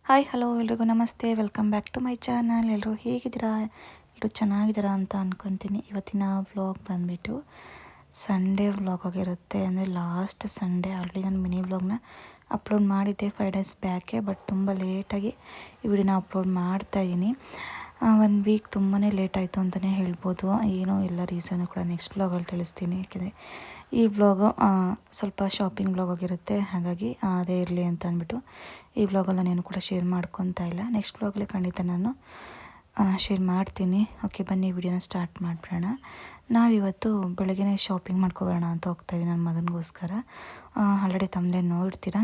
Hi hello ಎಲ್ರಿಗೂ ನಮಸ್ತೆ, welcome back to my channel. ಎಲ್ಲರೂ ಹೇಗಿದ್ದೀರಾ? ಎಲ್ಲರೂ ಚೆನ್ನಾಗಿದ್ದೀರಾ ಅಂತ ಅಂದ್ಕೊತೀನಿ. ಇವತ್ತಿನ ವ್ಲಾಗ್ ಬಂದುಬಿಟ್ಟು ಸಂಡೇ ವ್ಲಾಗ್ ಆಗಿರುತ್ತೆ. ಅಂದರೆ ಲಾಸ್ಟ್ ಸಂಡೇ ಆಲ್ರೆಡಿ ನಾನು ಮಿನಿ ವ್ಲಾಗ್ನ ಅಪ್ಲೋಡ್ ಮಾಡಿದ್ದೆ 5 ಡೇಸ್ ಬ್ಯಾಕೆ. ಬಟ್ ತುಂಬ ಲೇಟಾಗಿ ಈ ವಿಡಿಯೋನ ಅಪ್ಲೋಡ್ ಮಾಡ್ತಾಯಿದ್ದೀನಿ. 1 ವೀಕ್ ತುಂಬಾ ಲೇಟ್ ಆಯಿತು ಅಂತಲೇ ಹೇಳ್ಬೋದು. ಏನೋ ಎಲ್ಲ ರೀಸನ್ನು ಕೂಡ ನೆಕ್ಸ್ಟ್ ವ್ಲಾಗಲ್ಲಿ ತಿಳಿಸ್ತೀನಿ. ಯಾಕೆಂದರೆ ಈ ವ್ಲಾಗು ಸ್ವಲ್ಪ ಶಾಪಿಂಗ್ ವ್ಲಾಗ್ ಆಗಿರುತ್ತೆ. ಹಾಗಾಗಿ ಅದೇ ಇರಲಿ ಅಂತ ಅಂದ್ಬಿಟ್ಟು ಈ ವ್ಲಾಗಲ್ಲಿ ನಾನು ಕೂಡ ಶೇರ್ ಮಾಡ್ಕೊತಾ ಇಲ್ಲ. ನೆಕ್ಸ್ಟ್ ವ್ಲಾಗಲ್ಲಿ ಖಂಡಿತ ನಾನು ಶೇರ್ ಮಾಡ್ತೀನಿ. ಓಕೆ, ಬನ್ನಿ ವಿಡಿಯೋನ ಸ್ಟಾರ್ಟ್ ಮಾಡಿಬಿಡೋಣ. ನಾವಿವತ್ತು ಬೆಳಗ್ಗೆ ಶಾಪಿಂಗ್ ಮಾಡ್ಕೊಬರೋಣ ಅಂತ ಹೋಗ್ತಾಯಿದ್ದೀನಿ ನನ್ನ ಮಗನಿಗೋಸ್ಕರ. ಆಲ್ರೆಡಿ ತಮ್ಮದೇ ನೋಡ್ತೀರಾ,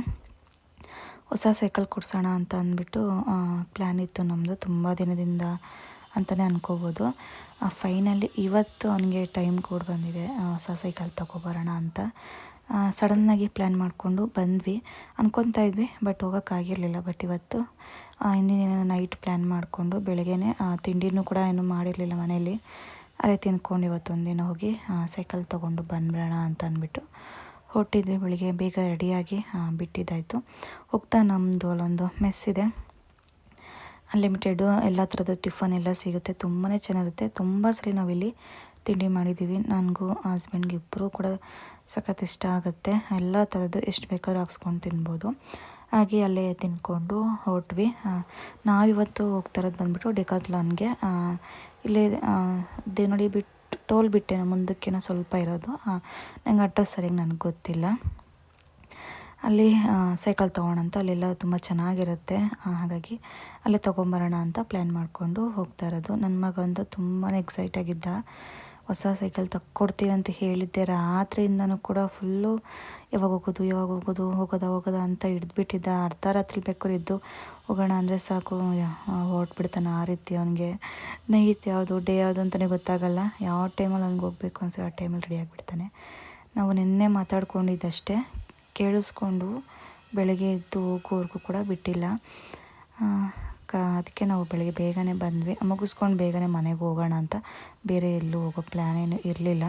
ಹೊಸ ಸೈಕಲ್ ಕೊಡ್ಸೋಣ ಅಂತ ಅಂದ್ಬಿಟ್ಟು ಪ್ಲ್ಯಾನ್ ಇತ್ತು ನಮ್ಮದು ತುಂಬ ದಿನದಿಂದ ಅಂತಲೇ ಅನ್ಕೋಬೋದು. ಫೈನಲಿ ಇವತ್ತು ಅವನಿಗೆ ಟೈಮ್ ಕೂಡ ಬಂದಿದೆ ಹೊಸ ಸೈಕಲ್ ತೊಗೊಬರೋಣ ಅಂತ. ಸಡನ್ನಾಗಿ ಪ್ಲ್ಯಾನ್ ಮಾಡಿಕೊಂಡು ಬಂದ್ವಿ, ಅನ್ಕೊತಾ ಇದ್ವಿ, ಬಟ್ ಹೋಗೋಕ್ಕಾಗಿರಲಿಲ್ಲ. ಬಟ್ ಇವತ್ತು ಹಿಂದಿನ ದಿನ ನೈಟ್ ಪ್ಲ್ಯಾನ್ ಮಾಡಿಕೊಂಡು ಬೆಳಗ್ಗೆನೇ ತಿಂಡಿನೂ ಕೂಡ ಏನೂ ಮಾಡಿರಲಿಲ್ಲ ಮನೇಲಿ. ಅದೇ ತಿನ್ಕೊಂಡು ಇವತ್ತು ಒಂದಿನ ಹೋಗಿ ಸೈಕಲ್ ತೊಗೊಂಡು ಬಂದ್ಬಿಡೋಣ ಅಂತ ಅಂದ್ಬಿಟ್ಟು ಹೊರಟಿದ್ವಿ. ಬೆಳಿಗ್ಗೆ ಬೇಗ ರೆಡಿಯಾಗಿ ಬಿಟ್ಟಿದ್ದಾಯಿತು. ಹೋಗ್ತಾ ನಮ್ಮದು ಅಲ್ಲೊಂದು ಮೆಸ್ ಇದೆ, ಅನ್ಲಿಮಿಟೆಡು ಎಲ್ಲ ಥರದ ಟಿಫನ್ ಎಲ್ಲ ಸಿಗುತ್ತೆ, ತುಂಬಾ ಚೆನ್ನಾಗಿರುತ್ತೆ. ತುಂಬ ಸಲ ನಾವಿಲ್ಲಿ ತಿಂಡಿ ಮಾಡಿದ್ದೀವಿ. ನನಗೂ ಹಸ್ಬೆಂಡ್ಗೆ ಇಬ್ಬರೂ ಕೂಡ ಸಖತ್ ಇಷ್ಟ ಆಗುತ್ತೆ. ಎಲ್ಲ ಥರದ್ದು ಎಷ್ಟು ಬೇಕಾದ್ರೂ ಹಾಕ್ಸ್ಕೊಂಡು ತಿನ್ಬೋದು. ಹಾಗೆ ಅಲ್ಲೇ ತಿನ್ಕೊಂಡು ಹೊರಟ್ವಿ. ನಾವಿವತ್ತು ಹೋಗ್ತಾ ಇರೋದು ಬಂದುಬಿಟ್ಟು ಡೆಕಾಥ್ಲಾನ್ಗೆ. ಇಲ್ಲೇ ದೇವನಹಳ್ಳಿ ಬಿಟ್ಟು ಟೋಲ್ ಬಿಟ್ಟೇನೋ ಮುಂದಕ್ಕೇನೋ ಸ್ವಲ್ಪ ಇರೋದು. ನಂಗೆ ಅಡ್ರೆಸ್ ಸರಿಯಾಗಿ ನನಗೆ ಗೊತ್ತಿಲ್ಲ. ಅಲ್ಲಿ ಸೈಕಲ್ ತೊಗೊಳಂತ ಅಲ್ಲೆಲ್ಲ ತುಂಬ ಚೆನ್ನಾಗಿರುತ್ತೆ. ಹಾಗಾಗಿ ಅಲ್ಲೇ ತೊಗೊಂಬರೋಣ ಅಂತ ಪ್ಲ್ಯಾನ್ ಮಾಡಿಕೊಂಡು ಹೋಗ್ತಾ ಇರೋದು. ನನ್ನ ಮಗ ಅಂತೂ ತುಂಬಾ ಎಕ್ಸೈಟಾಗಿದ್ದ. ಹೊಸ ಸೈಕಲ್ ತಕ್ಕೊಡ್ತೀವಿ ಅಂತ ಹೇಳಿದ್ದೆ ರಾತ್ರಿಯಿಂದನೂ ಕೂಡ ಫುಲ್ಲು ಯಾವಾಗ ಹೋಗೋದ ಅಂತ ಹಿಡಿದ್ಬಿಟ್ಟಿದ್ದ. ಅರ್ಧ ರಾತ್ರಿ ಬೇಕಾದ್ರೆ ಇದ್ದು ಹೋಗೋಣ ಅಂದರೆ ಸಾಕು ಹೊರಟ್ಬಿಡ್ತಾನೆ. ಆ ರೀತಿ ಅವನಿಗೆ ನೈಟ್ ಯಾವುದು ಡೇ ಯಾವುದು ಅಂತಲೇ ಗೊತ್ತಾಗಲ್ಲ. ಯಾವ ಟೈಮಲ್ಲಿ ಅವ್ನಿಗೆ ಹೋಗಬೇಕು ಅನ್ಸೋ ಆ ಟೈಮಲ್ಲಿ ರೆಡಿ ಆಗಿಬಿಡ್ತಾನೆ. ನಾವು ನಿನ್ನೆ ಮಾತಾಡ್ಕೊಂಡಿದ್ದಷ್ಟೇ, ಕೇಳಿಸ್ಕೊಂಡು ಬೆಳಗ್ಗೆ ಎದ್ದು ಹೋಗೋವರೆಗೂ ಕೂಡ ಬಿಟ್ಟಿಲ್ಲ. ಅದಕ್ಕೆ ನಾವು ಬೆಳಗ್ಗೆ ಬೇಗನೆ ಬಂದ್ವಿ, ಮುಗಿಸ್ಕೊಂಡು ಬೇಗನೆ ಮನೆಗೆ ಹೋಗೋಣ ಅಂತ. ಬೇರೆ ಎಲ್ಲೂ ಹೋಗೋ ಪ್ಲ್ಯಾನ್ ಏನು ಇರಲಿಲ್ಲ.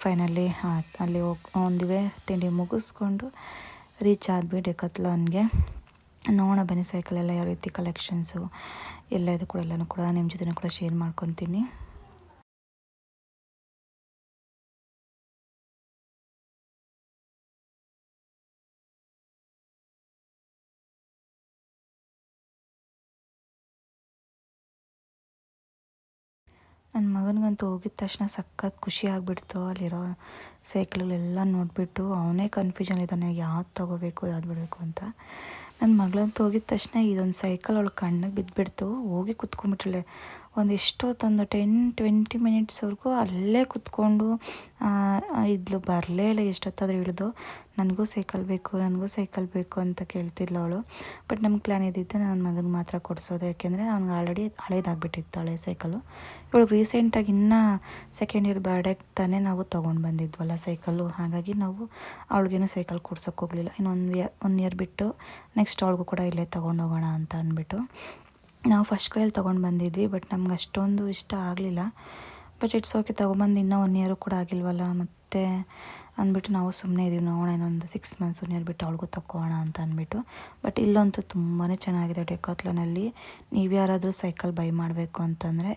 ಫೈನಲಿ ಅಲ್ಲಿ ಒಂದಿವೆ ತಿಂಡಿ ಮುಗಿಸ್ಕೊಂಡು ರೀಚ್ ಆದ್ವಿ ಡೆಕಾಥ್ಲಾನ್ಗೆ. ನೋಡೋಣ ಬನ್ನಿ ಸೈಕಲೆಲ್ಲ ಯಾವ ರೀತಿ ಕಲೆಕ್ಷನ್ಸು ಎಲ್ಲ ಇದು ಕೂಡ ಎಲ್ಲನೂ ಕೂಡ ನಿಮ್ಮ ಜೊತೆ ಕೂಡ ಶೇರ್ ಮಾಡ್ಕೊತೀನಿ. ನನ್ನ ಮಗನಿಗಂತೂ ಹೋಗಿದ ತಕ್ಷಣ ಸಖತ್ ಖುಷಿ ಆಗಿಬಿಡ್ತು. ಅಲ್ಲಿರೋ ಸೈಕಲ್ಗಳೆಲ್ಲ ನೋಡಿಬಿಟ್ಟು ಅವನೇ ಕನ್ಫ್ಯೂಷನ್ ಯಾವ್ದು ತೊಗೋಬೇಕು ಯಾವ್ದು ಬಿಡಬೇಕು ಅಂತ. ನನ್ನ ಮಗಳಂತೂ ಹೋಗಿದ ತಕ್ಷಣ ಇದೊಂದು ಸೈಕಲ್ ಅವಳು ಕಣ್ಣಿಗೆ ಬಿದ್ದುಬಿಡ್ತು. ಹೋಗಿ ಕುತ್ಕೊಂಡ್ಬಿಟ್ರಳೆ. ಎಷ್ಟೊತ್ತೊಂದು 10-20 ಮಿನಿಟ್ಸ್ವರೆಗೂ ಅಲ್ಲೇ ಕುತ್ಕೊಂಡು ಇದ್ಲು, ಬರಲೇ ಇಲ್ಲ. ಎಷ್ಟೊತ್ತಾದರೂ ಇಳಿದು ನನಗೂ ಸೈಕಲ್ ಬೇಕು ಅಂತ ಕೇಳ್ತಿದ್ಲು ಅವಳು. ಬಟ್ ನಮ್ಗೆ ಪ್ಲ್ಯಾನ್ ಇದ್ದಿದ್ದು ನನ್ನ ಮಗನಿಗೆ ಮಾತ್ರ ಕೊಡಿಸೋದು. ಯಾಕೆಂದರೆ ಅವ್ನಿಗೆ ಆಲ್ರೆಡಿ ಹಳೇದಾಗ್ಬಿಟ್ಟಿತ್ತು ಹಳೆ ಸೈಕಲು. ಇವಳಿಗೆ ರೀಸೆಂಟಾಗಿ ಇನ್ನೂ ಸೆಕೆಂಡ್ ಇಯರ್ ಬರ್ಡೇಗೆ ತಾನೇ ನಾವು ತೊಗೊಂಡು ಬಂದಿದ್ವಲ್ಲ ಸೈಕಲ್ಲು. ಹಾಗಾಗಿ ನಾವು ಅವಳಿಗೇನು ಸೈಕಲ್ ಕೊಡ್ಸೋಕೆ ಹೋಗಲಿಲ್ಲ. ಇನ್ನು 1 ಇಯರ್ ಬಿಟ್ಟು ನೆಕ್ಸ್ಟ್ ಅವಳಿಗೂ ಕೂಡ ಇಲ್ಲೇ ತೊಗೊಂಡೋಗೋಣ ಅಂತ ಅಂದ್ಬಿಟ್ಟು ನಾವು ಫಸ್ಟ್ ಕ್ರೈಯಲ್ಲಿ ತೊಗೊಂಡು ಬಂದಿದ್ವಿ. ಬಟ್ ನಮ್ಗೆ ಅಷ್ಟೊಂದು ಇಷ್ಟ ಆಗಲಿಲ್ಲ. ಬಟ್ ಇಟ್ಸ್ ಓಕೆ, ತೊಗೊಂಬಂದು ಇನ್ನೂ 1 ಇಯರು ಕೂಡ ಆಗಿಲ್ವಲ್ಲ ಮತ್ತೆ ಅಂದ್ಬಿಟ್ಟು ನಾವು ಸುಮ್ಮನೆ ಇದೀವಿ. ನೋಡೋಣ ಇನ್ನೊಂದು 6 ಮಂತ್ಸ್ 1 ಇಯರ್ ಬಿಟ್ಟು ಅವಳಿಗೂ ತೊಗೊಳ್ಳೋಣ ಅಂತ ಅಂದ್ಬಿಟ್ಟು. ಬಟ್ ಇಲ್ಲಂತೂ ತುಂಬಾ ಚೆನ್ನಾಗಿದೆ ಡೆಕಾಥ್ಲಾನಲ್ಲಿ. ನೀವು ಯಾರಾದರೂ ಸೈಕಲ್ ಬೈ ಮಾಡಬೇಕು ಅಂತಂದರೆ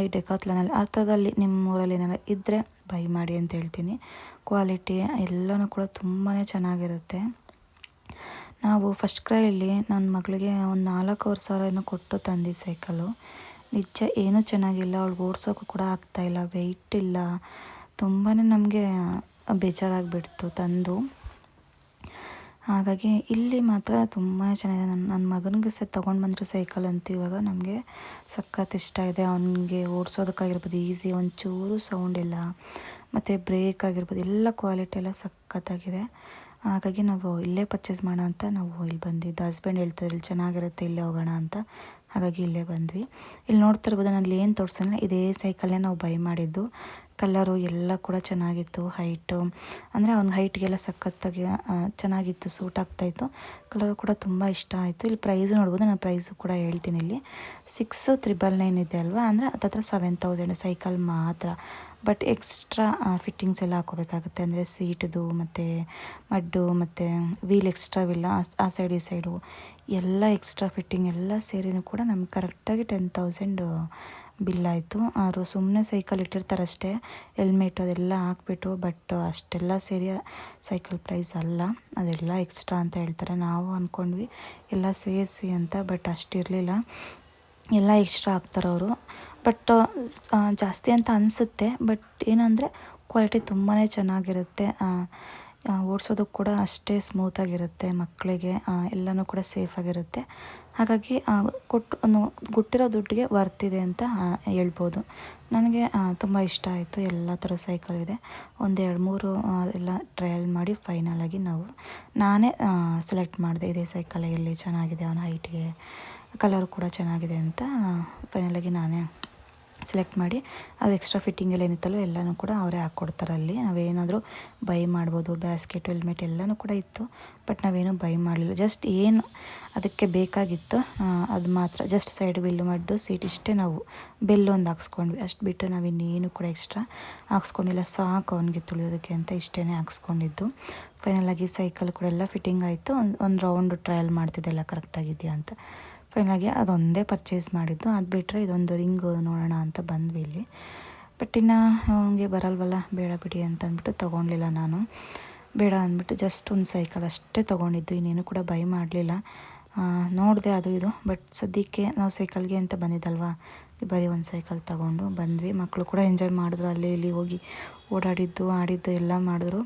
ಈ ಡೆಕಾಥ್ಲಾನಲ್ಲಿ ಅರ್ಥದಲ್ಲಿ ನಿಮ್ಮ ಊರಲ್ಲಿ ಏನಾದ್ರು ಇದ್ದರೆ ಬೈ ಮಾಡಿ ಅಂತ ಹೇಳ್ತೀನಿ. ಕ್ವಾಲಿಟಿ ಎಲ್ಲನೂ ಕೂಡ ತುಂಬಾ ಚೆನ್ನಾಗಿರುತ್ತೆ. ನಾವು ಫಸ್ಟ್ ಕ್ರೈಯಲ್ಲಿ ನನ್ನ ಮಗಳಿಗೆ ಒಂದು 4,000 ಏನೋ ಕೊಟ್ಟು ತಂದಿದ್ದು ಸೈಕಲ್ಲು. ನಿಜ ಏನೂ ಚೆನ್ನಾಗಿಲ್ಲ. ಅವಳಿಗೆ ಓಡಿಸೋಕ್ಕೂ ಕೂಡ ಆಗ್ತಾಯಿಲ್ಲ, ವೆಯ್ಟ್ ಇಲ್ಲ. ತುಂಬಾ ನಮಗೆ ಬೇಜಾರಾಗಿಬಿಡ್ತು ತಂದು. ಹಾಗಾಗಿ ಇಲ್ಲಿ ಮಾತ್ರ ತುಂಬಾ ಚೆನ್ನಾಗಿದೆ. ನನ್ನ ಮಗನಿಗೆ ತೊಗೊಂಡು ಬಂದಿರೋ ಸೈಕಲ್ ಅಂತೂ ಇವಾಗ ನಮಗೆ ಸಖತ್ ಇಷ್ಟ ಇದೆ. ಅವನಿಗೆ ಓಡಿಸೋದಕ್ಕಾಗಿರ್ಬೋದು ಈಸಿ, ಒಂಚೂರು ಸೌಂಡ್ ಇಲ್ಲ, ಮತ್ತು ಬ್ರೇಕ್ ಆಗಿರ್ಬೋದು ಎಲ್ಲ ಕ್ವಾಲಿಟಿ ಎಲ್ಲ ಸಖತ್ತಾಗಿದೆ. ಹಾಗಾಗಿ ನಾವು ಇಲ್ಲೇ ಪರ್ಚೇಸ್ ಮಾಡೋಣ ಅಂತ ನಾವು ಇಲ್ಲಿ ಬಂದಿದ್ದು. ಹಸ್ಬೆಂಡ್ ಹೇಳ್ತಾರೆ ಇಲ್ಲಿ ಚೆನ್ನಾಗಿರುತ್ತೆ, ಇಲ್ಲೇ ಹೋಗೋಣ ಅಂತ. ಹಾಗಾಗಿ ಇಲ್ಲೇ ಬಂದ್ವಿ. ಇಲ್ಲಿ ನೋಡ್ತಿರ್ಬೋದು ನಾನು ಏನು ತೋರಿಸಿದ್ರೆ ಇದೇ ಸೈಕಲ್ನೇ ನಾವು ಬೈ ಮಾಡಿದ್ದು. ಕಲರು ಎಲ್ಲ ಕೂಡ ಚೆನ್ನಾಗಿತ್ತು. ಹೈಟು ಅಂದರೆ ಅವ್ನ ಹೈಟ್ಗೆಲ್ಲ ಸಖತ್ತಾಗಿ ಚೆನ್ನಾಗಿತ್ತು, ಸೂಟ್ ಆಗ್ತಾಯಿತ್ತು. ಕಲರು ಕೂಡ ತುಂಬ ಇಷ್ಟ ಆಯಿತು. ಇಲ್ಲಿ ಪ್ರೈಸು ನೋಡ್ಬೋದು, ನಾನು ಪ್ರೈಸು ಕೂಡ ಹೇಳ್ತೀನಿ. ಇಲ್ಲಿ 6,999 ಇದೆ ಅಲ್ವಾ, ಅಂದರೆ ಹತ್ತತ್ರ 7,000 ಸೈಕಲ್ ಮಾತ್ರ. ಬಟ್ ಎಕ್ಸ್ಟ್ರಾ ಫಿಟ್ಟಿಂಗ್ಸ್ ಎಲ್ಲ ಹಾಕೋಬೇಕಾಗುತ್ತೆ. ಅಂದರೆ ಸೀಟದು ಮತ್ತು ಮಡ್ಡು ಮತ್ತು ವೀಲ್ ಎಕ್ಸ್ಟ್ರಾವಿಲ್ಲ, ಆ ಸೈಡ್ ಈ ಸೈಡು ಎಲ್ಲ ಎಕ್ಸ್ಟ್ರಾ ಫಿಟ್ಟಿಂಗ್ ಎಲ್ಲ ಸೇರಿನೂ ಕೂಡ ನಮ್ಗೆ ಕರೆಕ್ಟಾಗಿ 10,000 ಬಿಲ್ ಆಯಿತು. ಅವರು ಸುಮ್ಮನೆ ಸೈಕಲ್ ಇಟ್ಟಿರ್ತಾರಷ್ಟೇ, ಹೆಲ್ಮೆಟ್ ಅದೆಲ್ಲ ಹಾಕ್ಬಿಟ್ಟು. ಬಟ್ ಅಷ್ಟೆಲ್ಲ ಸೇರಿ ಸೈಕಲ್ ಪ್ರೈಸ್ ಅಲ್ಲ, ಅದೆಲ್ಲ ಎಕ್ಸ್ಟ್ರಾ ಅಂತ ಹೇಳ್ತಾರೆ. ನಾವು ಅಂದ್ಕೊಂಡ್ವಿ ಎಲ್ಲ ಸೇರಿಸಿ ಅಂತ, ಬಟ್ ಅಷ್ಟಿರಲಿಲ್ಲ, ಎಲ್ಲ ಎಕ್ಸ್ಟ್ರಾ ಹಾಕ್ತಾರವರು. ಬಟ್ ಜಾಸ್ತಿ ಅಂತ ಅನಿಸುತ್ತೆ. ಬಟ್ ಏನಂದರೆ ಕ್ವಾಲಿಟಿ ತುಂಬಾ ಚೆನ್ನಾಗಿರುತ್ತೆ, ಓಡಿಸೋದಕ್ಕೆ ಕೂಡ ಅಷ್ಟೇ ಸ್ಮೂತಾಗಿರುತ್ತೆ, ಮಕ್ಕಳಿಗೆ ಎಲ್ಲನೂ ಕೂಡ ಸೇಫಾಗಿರುತ್ತೆ. ಹಾಗಾಗಿ ಕೊಟ್ಟಿರೋ ದುಡ್ಡಿಗೆ ವರ್ತಿದೆ ಅಂತ ಹೇಳ್ಬೋದು. ನನಗೆ ತುಂಬ ಇಷ್ಟ ಆಯಿತು. ಎಲ್ಲ ಥರ ಸೈಕಲ್ ಇದೆ, ಒಂದು 2-3 ಎಲ್ಲ ಟ್ರಯಲ್ ಮಾಡಿ ಫೈನಲಾಗಿ ನಾನೇ ಸೆಲೆಕ್ಟ್ ಮಾಡಿದೆ, ಇದೇ ಸೈಕಲ್ ಎಲ್ಲಿ ಚೆನ್ನಾಗಿದೆ, ಅವನ ಹೈಟ್ಗೆ, ಕಲರ್ ಕೂಡ ಚೆನ್ನಾಗಿದೆ ಅಂತ ಫೈನಲಾಗಿ ನಾನೇ ಸೆಲೆಕ್ಟ್ ಮಾಡಿ. ಅದು ಎಕ್ಸ್ಟ್ರಾ ಫಿಟ್ಟಿಂಗ್ ಎಲ್ಲ ಏನಿತ್ತಲ್ಲೋ ಎಲ್ಲನೂ ಕೂಡ ಅವರೇ ಹಾಕ್ಕೊಡ್ತಾರೆ. ಅಲ್ಲಿ ನಾವೇನಾದರೂ ಬೈ ಮಾಡ್ಬೋದು, ಬ್ಯಾಸ್ಕೆಟ್, ಹೆಲ್ಮೆಟ್ ಎಲ್ಲನೂ ಕೂಡ ಇತ್ತು. ಬಟ್ ನಾವೇನು ಬೈ ಮಾಡಲಿಲ್ಲ, ಜಸ್ಟ್ ಏನು ಅದಕ್ಕೆ ಬೇಕಾಗಿತ್ತು ಅದು ಮಾತ್ರ, ಜಸ್ಟ್ ಸೈಡ್ ಬಿಲ್ಲು ಮಡ್ಡು ಸೀಟ್ ಇಷ್ಟೇ ನಾವು ಬೆಲ್ಲೊಂದು ಹಾಕ್ಸ್ಕೊಂಡ್ವಿ, ಅಷ್ಟು ಬಿಟ್ಟು ನಾವಿನ್ನೇನು ಕೂಡ ಎಕ್ಸ್ಟ್ರಾ ಹಾಕ್ಸ್ಕೊಂಡಿಲ್ಲ. ಸಾಕು ಅವನಿಗೆ ತುಳಿಯೋದಕ್ಕೆ ಅಂತ ಇಷ್ಟೇ ಹಾಕ್ಸ್ಕೊಂಡಿದ್ದು. ಫೈನಲಾಗಿ ಸೈಕಲ್ ಕೂಡ ಎಲ್ಲ ಫಿಟ್ಟಿಂಗ್ ಆಯಿತು. ಒಂದು ರೌಂಡು ಟ್ರಯಲ್ ಮಾಡ್ತಿದ್ದೆಲ್ಲ ಕರೆಕ್ಟಾಗಿದೆಯಾ ಅಂತ. ಫೈನಲಾಗಿ ಅದೊಂದೇ ಪರ್ಚೇಸ್ ಮಾಡಿದ್ದು. ಅದು ಬಿಟ್ಟರೆ ಇದೊಂದು ರಿಂಗು ನೋಡೋಣ ಅಂತ ಬಂದ್ವಿ ಇಲ್ಲಿ. ಬಟ್ ಇನ್ನು ಅವನಿಗೆ ಬರಲ್ವಲ್ಲ, ಬೇಡ ಬಿಡಿ ಅಂತ ಅಂದ್ಬಿಟ್ಟು ತೊಗೊಳ್ಲಿಲ್ಲ ನಾನು. ಬೇಡ ಅಂದ್ಬಿಟ್ಟು ಜಸ್ಟ್ ಒಂದು ಸೈಕಲ್ ಅಷ್ಟೇ ತೊಗೊಂಡಿದ್ದು, ಇನ್ನೇನು ಕೂಡ ಬೈ ಮಾಡಲಿಲ್ಲ. ನೋಡಿದೆ ಅದು ಇದು, ಬಟ್ ಸದ್ಯಕ್ಕೆ ನಾವು ಸೈಕಲ್ಗೆ ಅಂತ ಬಂದಿದ್ದಲ್ವ, ಬರೀ ಒಂದು ಸೈಕಲ್ ತೊಗೊಂಡು ಬಂದ್ವಿ. ಮಕ್ಕಳು ಕೂಡ ಎಂಜಾಯ್ ಮಾಡಿದ್ರು, ಅಲ್ಲಿ ಇಲ್ಲಿ ಹೋಗಿ ಓಡಾಡಿದ್ದು ಆಡಿದ್ದು ಎಲ್ಲ ಮಾಡಿದ್ರು.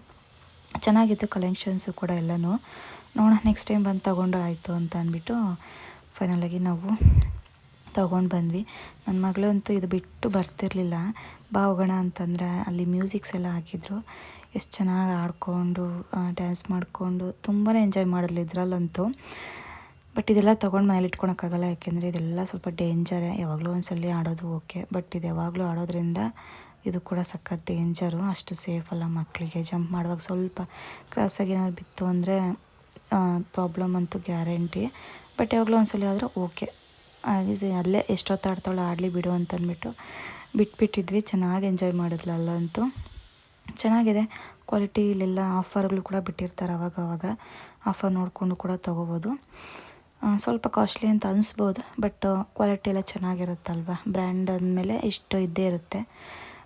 ಚೆನ್ನಾಗಿತ್ತು ಕಲೆಕ್ಷನ್ಸು ಕೂಡ ಎಲ್ಲನೂ. ನೋಡೋಣ ನೆಕ್ಸ್ಟ್ ಟೈಮ್ ಬಂದು ತೊಗೊಂಡ್ರೆ ಆಯಿತು ಅಂತ ಅಂದ್ಬಿಟ್ಟು ಫೈನಲಾಗಿ ನಾವು ತೊಗೊಂಡು ಬಂದ್ವಿ. ನನ್ನ ಮಗಳಂತೂ ಇದು ಬಿಟ್ಟು ಬರ್ತಿರ್ಲಿಲ್ಲ. ಬಾ ಹೋಗೋಣ ಅಂತಂದರೆ ಅಲ್ಲಿ ಮ್ಯೂಸಿಕ್ಸ್ ಎಲ್ಲ ಹಾಕಿದ್ರು, ಎಷ್ಟು ಚೆನ್ನಾಗಿ ಆಡಿಕೊಂಡು ಡ್ಯಾನ್ಸ್ ಮಾಡಿಕೊಂಡು ತುಂಬಾ ಎಂಜಾಯ್ ಮಾಡಿದ್ಲು ಇದರಲ್ಲಂತೂ. ಬಟ್ ಇದೆಲ್ಲ ತೊಗೊಂಡು ಮನೇಲಿ ಇಟ್ಕೊಳಕ್ಕಾಗಲ್ಲ, ಯಾಕೆಂದರೆ ಇದೆಲ್ಲ ಸ್ವಲ್ಪ ಡೇಂಜರೇ. ಯಾವಾಗಲೂ ಒಂದ್ಸಲ ಆಡೋದು ಓಕೆ, ಬಟ್ ಇದು ಯಾವಾಗಲೂ ಆಡೋದ್ರಿಂದ ಇದು ಕೂಡ ಸಖತ್ ಡೇಂಜರು, ಅಷ್ಟು ಸೇಫ್ ಅಲ್ಲ ಮಕ್ಕಳಿಗೆ. ಜಂಪ್ ಮಾಡುವಾಗ ಸ್ವಲ್ಪ ಕ್ರಾಸಾಗಿ ಏನಾದ್ರು ಬಿತ್ತು ಅಂದರೆ ಪ್ರಾಬ್ಲಮ್ ಅಂತೂ ಗ್ಯಾರಂಟಿ. ಬಟ್ ಯಾವಾಗಲೂ ಒಂದ್ಸಲ ಆದರೆ ಓಕೆ. ಇದು ಅಲ್ಲೇ ಎಷ್ಟೊತ್ತು ಆಡ್ತಾಳೆ, ಆಡಲಿ ಬಿಡು ಅಂತ ಅಂದ್ಬಿಟ್ಟು ಬಿಟ್ಬಿಟ್ಟಿದ್ವಿ. ಚೆನ್ನಾಗಿ ಎಂಜಾಯ್ ಮಾಡಿದ್ಲು ಅಲ್ಲಂತೂ. ಚೆನ್ನಾಗಿದೆ ಕ್ವಾಲಿಟಿ. ಇಲ್ಲೆಲ್ಲ ಆಫರ್ಗಳು ಕೂಡ ಬಿಟ್ಟಿರ್ತಾರೆ, ಅವಾಗ ಆಫರ್ ನೋಡಿಕೊಂಡು ಕೂಡ ತೊಗೋಬೋದು. ಸ್ವಲ್ಪ ಕಾಸ್ಟ್ಲಿ ಅಂತ ಅನಿಸ್ಬೋದು, ಬಟ್ ಕ್ವಾಲಿಟಿ ಎಲ್ಲ ಚೆನ್ನಾಗಿರುತ್ತಲ್ವ. ಬ್ರ್ಯಾಂಡ್ ಅಂದಮೇಲೆ ಇಷ್ಟು ಇದ್ದೇ ಇರುತ್ತೆ.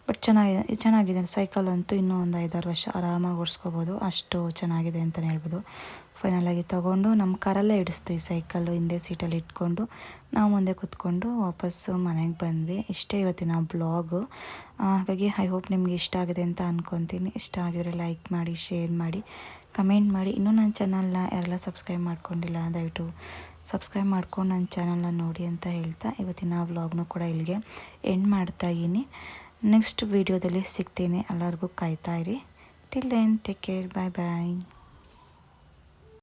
ಬಟ್ ಚೆನ್ನಾಗಿದೆ ಸೈಕಲ್ ಅಂತೂ. ಇನ್ನೂ ಒಂದು 5-6 ವರ್ಷ ಆರಾಮಾಗಿ ಓಡಿಸ್ಕೋಬೋದು, ಅಷ್ಟು ಚೆನ್ನಾಗಿದೆ ಅಂತಲೇ ಹೇಳ್ಬೋದು. ಫೈನಲಾಗಿ ತೊಗೊಂಡು ನಮ್ಮ ಕಾರಲ್ಲೇ ಇಡಿಸ್ತು ಈ ಸೈಕಲ್ಲು, ಹಿಂದೆ ಸೀಟಲ್ಲಿ ಇಟ್ಕೊಂಡು ನಾವು ಮುಂದೆ ಕೂತ್ಕೊಂಡು ವಾಪಸ್ಸು ಮನೆಗೆ ಬಂದ್ವಿ. ಇಷ್ಟೇ ಇವತ್ತಿನ ಬ್ಲಾಗು. ಹಾಗಾಗಿ ಐ ಹೋಪ್ ನಿಮ್ಗೆ ಇಷ್ಟ ಆಗಿದೆ ಅಂತ ಅಂದ್ಕೊತೀನಿ. ಇಷ್ಟ ಆಗಿದರೆ ಲೈಕ್ ಮಾಡಿ, ಶೇರ್ ಮಾಡಿ, ಕಮೆಂಟ್ ಮಾಡಿ. ಇನ್ನೂ ನನ್ನ ಚಾನಲ್ನ ಯಾರೆಲ್ಲ ಸಬ್ಸ್ಕ್ರೈಬ್ ಮಾಡ್ಕೊಂಡಿಲ್ಲ ದಯವಿಟ್ಟು ಸಬ್ಸ್ಕ್ರೈಬ್ ಮಾಡ್ಕೊಂಡು ನನ್ನ ಚಾನಲ್ನ ನೋಡಿ ಅಂತ ಹೇಳ್ತಾ ಇವತ್ತಿನ ವ್ಲಾಗ್ನೂ ಕೂಡ ಇಲ್ಲಿಗೆ ಎಂಡ್ ಮಾಡ್ತಾಯಿದ್ದೀನಿ. ನೆಕ್ಸ್ಟ್ ವೀಡಿಯೋದಲ್ಲಿ ಸಿಗ್ತೀನಿ. ಎಲ್ಲರಿಗೂ ಕಾಯ್ತಾ ಇರಿ. ಟಿಲ್ ದೆನ್ ಟೇಕ್ ಕೇರ್, ಬಾಯ್ ಬಾಯ್.